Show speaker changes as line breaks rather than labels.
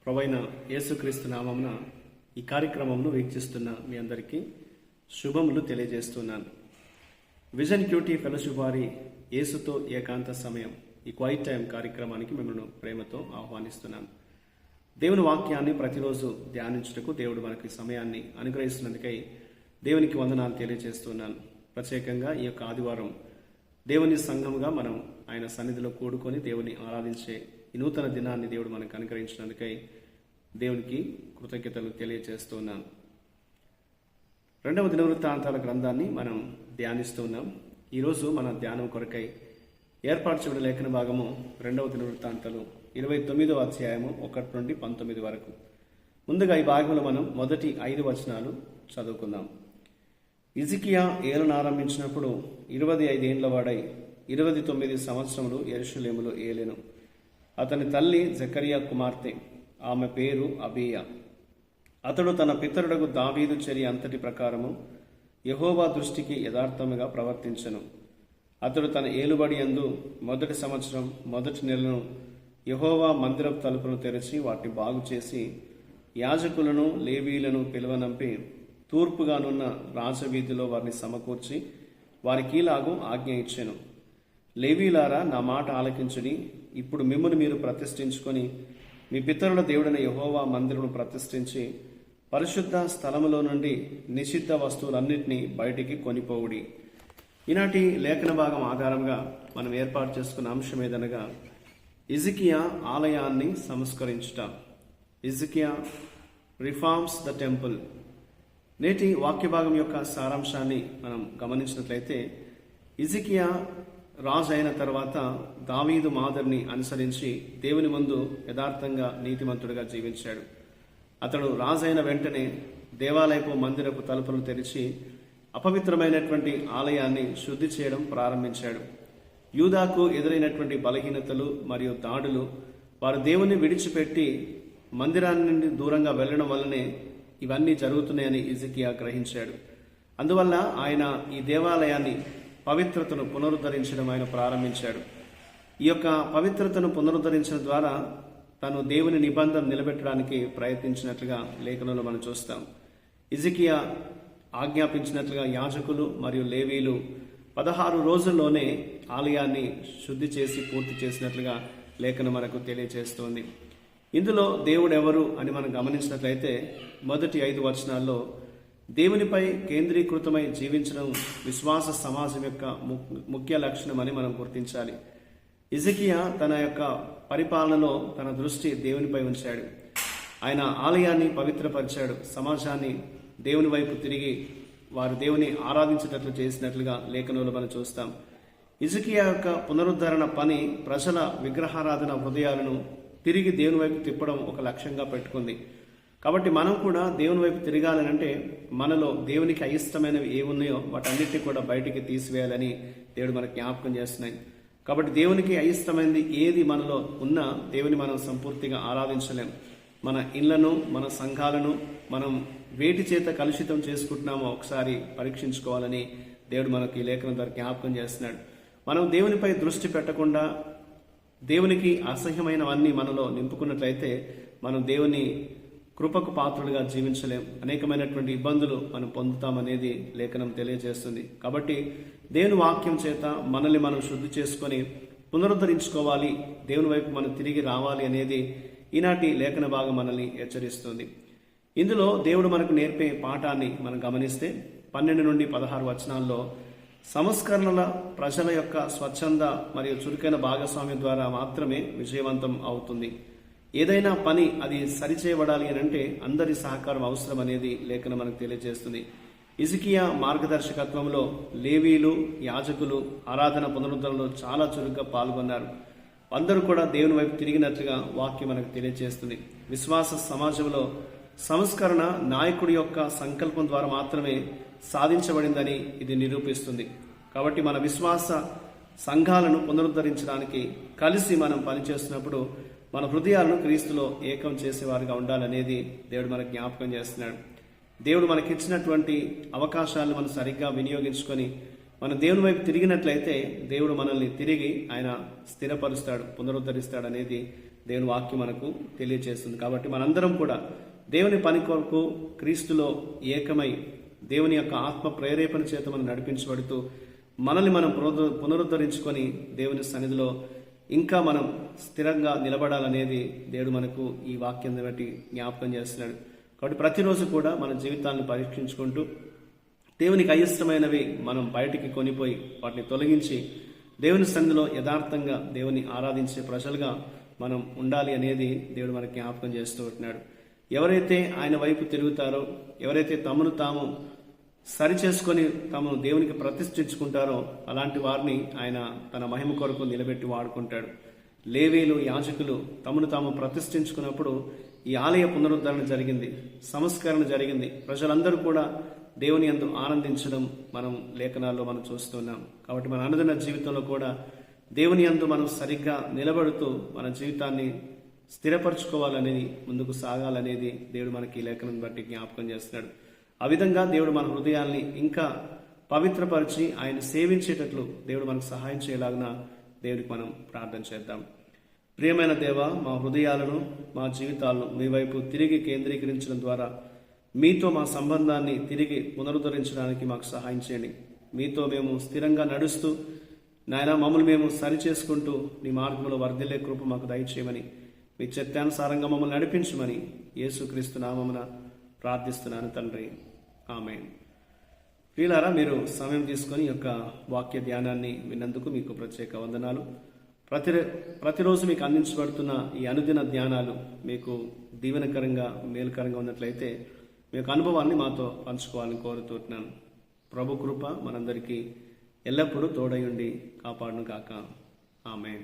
ప్రభువైన యేసుక్రీస్తు నామమున ఈ కార్యక్రమంను వీక్షిస్తున్న మీ అందరికీ శుభములు తెలియజేస్తున్నాను. విజన్ క్యూటీ ఫెలోషిప్ వారి యేసుతో ఏకాంత సమయం ఈ క్వైట్ టైం కార్యక్రమానికి మిమ్మల్ని ప్రేమతో ఆహ్వానిస్తున్నాను. దేవుని వాక్యాన్ని ప్రతిరోజు ధ్యానించుటకు దేవుడు మనకి సమయాన్ని అనుగ్రహిస్తున్నందుకై దేవునికి వందనాలు తెలియజేస్తున్నాను. ప్రత్యేకంగా ఈ యొక్క ఆదివారం దేవుని సంఘముగా మనం ఆయన సన్నిధిలో కూడుకొని దేవుని ఆరాధించే ఈ నూతన దినాన్ని దేవుడు మనకు అనుగ్రహించినందుకై దేవునికి కృతజ్ఞతలు తెలియజేస్తున్నాను. 2వ దినవృత్తాంతాల గ్రంథాన్ని మనం ధ్యానిస్తున్నాం. ఈరోజు మన ధ్యానం కొరకై ఏర్పాటు చేయబడిన లేఖన భాగము 2వ దినవృత్తాంతాలు 29వ అధ్యాయము 1 నుండి 19 వరకు. ముందుగా ఈ భాగంలో మనం మొదటి 5 వచనాలు చదువుకుందాం. హిజ్కియా ఏలునారంభించినప్పుడు 25 ఏండ్ల వాడై 29 సంవత్సరములు యెరూషలేములో ఏలెను. అతని తల్లి జకరియా కుమార్తె, ఆమె పేరు అబీయా. అతడు తన పితరుడకు దావీదు చర్య అంతటి ప్రకారము యెహోవా దృష్టికి యథార్థముగా ప్రవర్తించెను. అతడు తన ఏలుబడి యందు మొదటి సంవత్సరం మొదటి నెలను యెహోవా మందిరపు తలుపును తెరిచి వాటిని బాగు చేసి యాజకులను లేవీలను పిలువనంపి తూర్పుగానున్న రాజవీధిలో వారిని సమకూర్చి వారికి ఇలాగూ ఆజ్ఞ ఇచ్చెను. లేవీలారా, నా మాట ఆలకించుడి. ఇప్పుడు మిమ్మును మీరు ప్రతిష్ఠించుకొని మీ పితరుల దేవుడైన యెహోవా మందిరమును ప్రతిష్ఠించి పరిశుద్ధ స్థలములో నుండి నిషిద్ధ వస్తువులన్నింటినీ బయటికి కొనిపోవుడి. ఈనాటి లేఖన భాగం ఆధారంగా మనం ఏర్పాటు చేసుకున్న అంశం ఏదనగా హిజ్కియా ఆలయాన్ని సంస్కరించుట. హిజ్కియా రిఫార్మ్స్ ద టెంపుల్. నేటి వాక్య భాగం యొక్క సారాంశాన్ని మనం గమనించినట్లయితే, హిజ్కియా రాజు అయిన తర్వాత దావీదు మాదిరిని అనుసరించి దేవుని ముందు యథార్థంగా నీతిమంతుడిగా జీవించాడు. అతడు రాజు అయిన వెంటనే దేవాలయపు మందిరపు తలుపులను తెరిచి అపవిత్రమైనటువంటి ఆలయాన్ని శుద్ధి చేయడం ప్రారంభించాడు. యూదాకు ఎదురైనటువంటి బలహీనతలు మరియు దాడులు, వారు దేవుని విడిచిపెట్టి మందిరాన్ని నుండి దూరంగా వెళ్లడం వల్లనే ఇవన్నీ జరుగుతున్నాయని హిజ్కియా గ్రహించాడు. అందువల్ల ఆయన ఈ దేవాలయాన్ని పవిత్రతను పునరుద్ధరించడం ఆయన ప్రారంభించాడు. ఈ యొక్క పవిత్రతను పునరుద్ధరించడం ద్వారా తను దేవుని నిబంధన నిలబెట్టడానికి ప్రయత్నించినట్లుగా లేఖనంలో మనం చూస్తాం. హిజ్కియా ఆజ్ఞాపించినట్లుగా యాజకులు మరియు లేవీలు 16 రోజుల్లోనే ఆలయాన్ని శుద్ధి చేసి పూర్తి చేసినట్లుగా లేఖనం మనకు తెలియజేస్తోంది. ఇందులో దేవుడు ఎవరు అని మనం గమనించినట్లయితే మొదటి 5 వచనాల్లో దేవునిపై కేంద్రీకృతమై జీవించడం విశ్వాస సమాజం యొక్క ముఖ్య లక్షణం అని మనం గుర్తించాలి. హిజ్కియా తన యొక్క పరిపాలనలో తన దృష్టి దేవునిపై ఉంచాడు. ఆయన ఆలయాన్ని పవిత్రపరిచాడు. సమాజాన్ని దేవుని వైపు తిరిగి వారు దేవుని ఆరాధించేటట్లు చేసినట్లుగా లేఖనంలో మనం చూస్తాం. హిజ్కియా యొక్క పునరుద్ధరణ పని ప్రజల విగ్రహారాధన హృదయాలను తిరిగి దేవుని వైపు తిప్పడం ఒక లక్ష్యంగా పెట్టుకుంది. కాబట్టి మనం కూడా దేవుని వైపు తిరగాలనంటే మనలో దేవునికి అయిష్టమైనవి ఏ ఉన్నాయో వాటన్నిటిని కూడా బయటికి తీసివేయాలని దేవుడు మనకు జ్ఞాపకం చేస్తున్నాయి. కాబట్టి దేవునికి అయిష్టమైనది ఏది మనలో ఉన్నా దేవుని మనం సంపూర్తిగా ఆరాధించలేం. మన ఇళ్లను, మన సంఘాలను మనం వేటి చేత కలుషితం చేసుకుంటున్నామో ఒకసారి పరీక్షించుకోవాలని దేవుడు మనకి ఈ లేఖనం ద్వారా జ్ఞాపకం చేస్తున్నాడు. మనం దేవునిపై దృష్టి పెట్టకుండా దేవునికి అసహ్యమైనవన్నీ మనలో నింపుకున్నట్లయితే మనం దేవుని కృపకు పాత్రులుగా జీవించలేం. అనేకమైనటువంటి ఇబ్బందులు మనం పొందుతామనేది లేఖనం తెలియజేస్తుంది. కాబట్టి దేవుని వాక్యం చేత మనల్ని మనం శుద్ధి చేసుకొని పునరుద్ధరించుకోవాలి, దేవుని వైపు మనం తిరిగి రావాలి అనేది ఈనాటి లేఖన భాగం మనల్ని హెచ్చరిస్తుంది. ఇందులో దేవుడు మనకు నేర్పే పాఠాన్ని మనం గమనిస్తే 12 నుండి 16 వచనాల్లో సంస్కరణల ప్రజల యొక్క స్వచ్ఛంద మరియు చురుకైన భాగస్వామ్యం ద్వారా మాత్రమే విజయవంతం అవుతుంది. ఏదైనా పని అది సరిచేయబడాలి అని అంటే అందరి సహకారం అవసరం అనేది లేఖనం మనకు తెలియజేస్తుంది. హిజ్కియా మార్గదర్శకత్వంలో లేవీలు, యాజకులు ఆరాధన పునరుద్ధరణలో చాలా చురుగ్గా పాల్గొన్నారు. అందరూ కూడా దేవుని వైపు తిరిగినట్లుగా వాక్యం మనకు తెలియజేస్తుంది. విశ్వాస సమాజంలో సంస్కరణ నాయకుడి యొక్క సంకల్పం ద్వారా మాత్రమే సాధించబడిందని ఇది నిరూపిస్తుంది. కాబట్టి మన విశ్వాస సంఘాలను పునరుద్ధరించడానికి కలిసి మనం పనిచేస్తున్నప్పుడు మన హృదయాలను క్రీస్తులో ఏకం చేసేవారుగా ఉండాలనేది దేవుడు మనకు జ్ఞాపకం చేస్తున్నాడు. దేవుడు మనకిచ్చినటువంటి అవకాశాలను మనం సరిగ్గా వినియోగించుకొని మన దేవుని వైపు తిరిగినట్లయితే దేవుడు మనల్ని తిరిగి ఆయన స్థిరపరుస్తాడు, పునరుద్ధరిస్తాడు అనేది దేవుని వాక్యం మనకు తెలియజేస్తుంది. కాబట్టి మనందరం కూడా దేవుని పని కొరకు క్రీస్తులో ఏకమై దేవుని యొక్క ఆత్మ ప్రేరేపణ చేత మనం నడిపించబడుతూ మనల్ని మనం పునరుద్ధరించుకొని దేవుని సన్నిధిలో ఇంకా మనం స్థిరంగా నిలబడాలనేది దేవుడు మనకు ఈ వాక్యం బట్టి జ్ఞాపకం చేస్తున్నాడు. కాబట్టి ప్రతిరోజు కూడా మన జీవితాలను పరీక్షించుకుంటూ దేవునికి అయిష్టమైనవి మనం బయటికి కొనిపోయి వాటిని తొలగించి దేవుని సన్నిధిలో యథార్థంగా దేవుని ఆరాధించే ప్రజలుగా మనం ఉండాలి అనేది దేవుడు మనకి జ్ఞాపకం చేస్తూ ఉంటున్నాడు. ఎవరైతే ఆయన వైపు తిరుగుతారో, ఎవరైతే తమను తాము సరిచేసుకొని తాము దేవునికి ప్రతిష్ఠించుకుంటారో అలాంటి వారిని ఆయన తన మహిమ కొరకు నిలబెట్టి వాడుకుంటాడు. లేవీలు, యాజకులు తమను తాము ప్రతిష్ఠించుకున్నప్పుడు ఈ ఆలయ పునరుద్ధరణ జరిగింది, సంస్కరణ జరిగింది. ప్రజలందరూ కూడా దేవుని యందు ఆనందించడం మనం లేఖనాల్లో మనం చూస్తున్నాం. కాబట్టి మన అనుదిన జీవితంలో కూడా దేవుని యందు మనం సరిగ్గా నిలబడుతూ మన జీవితాన్ని స్థిరపరచుకోవాలనేది, ముందుకు సాగాలనేది దేవుడు మనకి లేఖనం బట్టి జ్ఞాపకం చేస్తున్నాడు. ఆ విధంగా దేవుడు మన హృదయాల్ని ఇంకా పవిత్రపరిచి ఆయన సేవించేటట్లు దేవుడు మనకు సహాయం చేయలాగిన దేవుడికి మనం ప్రార్థన చేద్దాం. ప్రియమైన దేవ, మా హృదయాలను, మా జీవితాలను మీ వైపు తిరిగి కేంద్రీకరించడం ద్వారా మీతో మా సంబంధాన్ని తిరిగి పునరుద్ధరించడానికి మాకు సహాయం చేయండి. మీతో మేము స్థిరంగా నడుస్తూ నాయన మమ్మల్ని మేము సరిచేసుకుంటూ నీ మార్గంలో వర్ధిల్లే కృప మాకు దయచేయమని, మీ చిత్తానుసారంగా మమ్మల్ని నడిపించమని యేసుక్రీస్తు నామమున ప్రార్థిస్తున్నాను తండ్రి. ఆమేన్. ప్రియులారా, మీరు సమయం తీసుకొని ఈ యొక్క వాక్య ధ్యానాన్ని విన్నందుకు మీకు ప్రత్యేక వందనాలు. ప్రతిరోజు మీకు అందించబడుతున్న ఈ అనుదిన ధ్యానాలు మీకు దీవెనకరంగా, మేలుకరంగా ఉన్నట్లయితే మీ యొక్క అనుభవాన్ని మాతో పంచుకోవాలని కోరుతున్నాను. ప్రభు కృప మనందరికీ ఎల్లప్పుడూ తోడై ఉండి కాపాడును గాక. ఆమేన్.